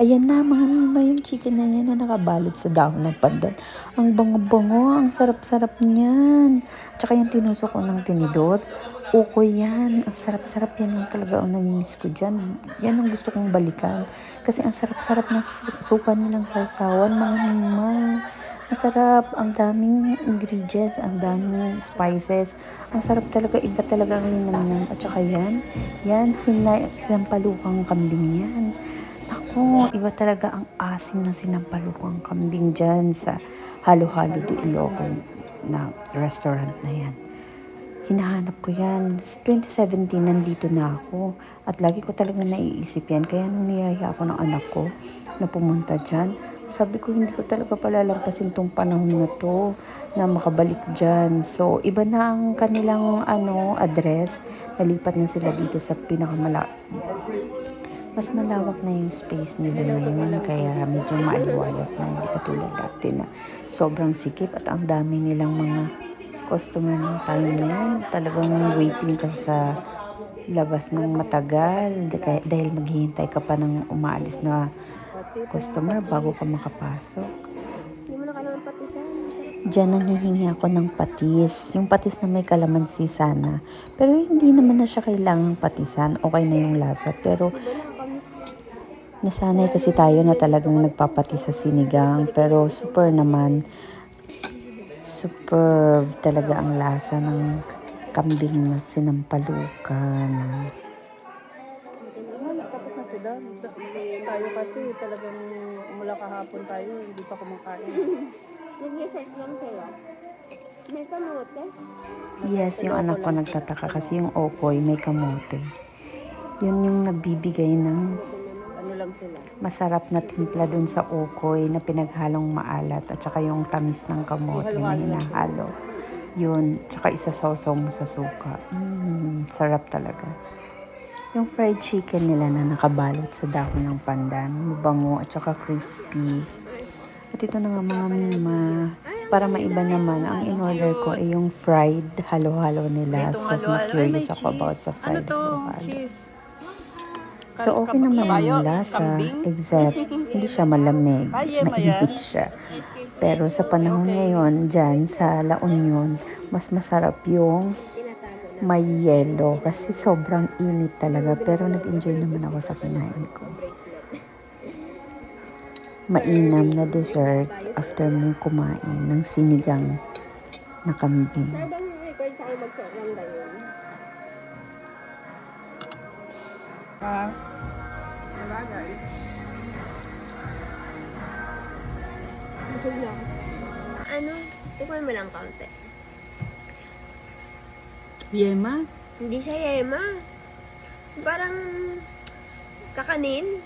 Ayan na mga mima yung chicken na yan na nakabalot sa dahon ng pandan. Ang bango-bango, ang sarap-sarap niyan. At saka yung tinusok ko ng tinidor. Ukoy yan. Ang sarap-sarap yan lang talaga ang namimiss ko dyan. Yan ang gusto kong balikan. Kasi ang sarap-sarap ng suka nilang sausawan mga mima. Masarap, ang daming ingredients, ang daming spices. Ang sarap talaga, iba talaga ang linamnam. At saka yan, sinampalukang kambing yan. Naku, iba talaga ang asim ng sinampalukang kambing dyan sa Halo-Halo de Ilocos na restaurant na yan. Hinahanap ko yan. 2017, nandito na ako. At lagi ko talaga naiisip yan. Kaya nung niyaya ako ng anak ko na pumunta dyan, sabi ko hindi ko talaga palalampasin tong panahon na to na makabalik dyan. So, iba na ang kanilang address. Nalipat na sila dito sa mas malawak na yung space nila ngayon, kaya medyo maaliwalas na, hindi katulad dati na sobrang sikip at ang dami nilang mga customer ng time na yun. Talagang waiting ka sa labas ng matagal dahil maghihintay ka pa ng umaalis na customer bago ka makapasok. Hindi mo na kailangan patisan. Diyan nanghihingi ako ng patis. Yung patis na may kalamansi sana. Pero hindi naman na siya kailangang patisan. Okay na yung lasa. Pero nasanay kasi tayo na talagang nagpapatis sa sinigang. Pero super naman. Superb talaga ang lasa ng kambing na sinampalukan. Tapos na sila. Tayo kasi talagang mula kahapon tayo, hindi pa kumakain. Nag-reset lang sa'yo. May kamote. Yes, yung anak ko nagtataka kasi yung okoy may kamote. Yun yung nagbibigay ng Ano lang sila. masarap na timpla dun sa okoy na pinaghalong maalat at saka yung tamis ng kamote na hinahalo. Yun, tsaka isasawsaw mo sa suka. Sarap talaga. Yung fried chicken nila na nakabalot sa dahon ng pandan, mabango at saka crispy. At ito na nga mga mima, para maiba naman, ang in-order ko ay yung fried halo-halo nila. So, na-curious ako about sa fried halo-halo. So, okay naman yung lasa, except hindi siya malamig, mainit siya. Pero sa panahon ngayon, dyan sa La Union, mas masarap yung may yelo kasi sobrang init talaga. Pero nag-enjoy naman ako sa kinain ko. Mainam na dessert after mong kumain ng sinigang na kambing. Pwede mo record sa akin mag-set lang ba yun? Nalagay. Busog na ako. Ano? Tikman mo lang kaunti. Yema? Hindi siya yema. Parang kakanin.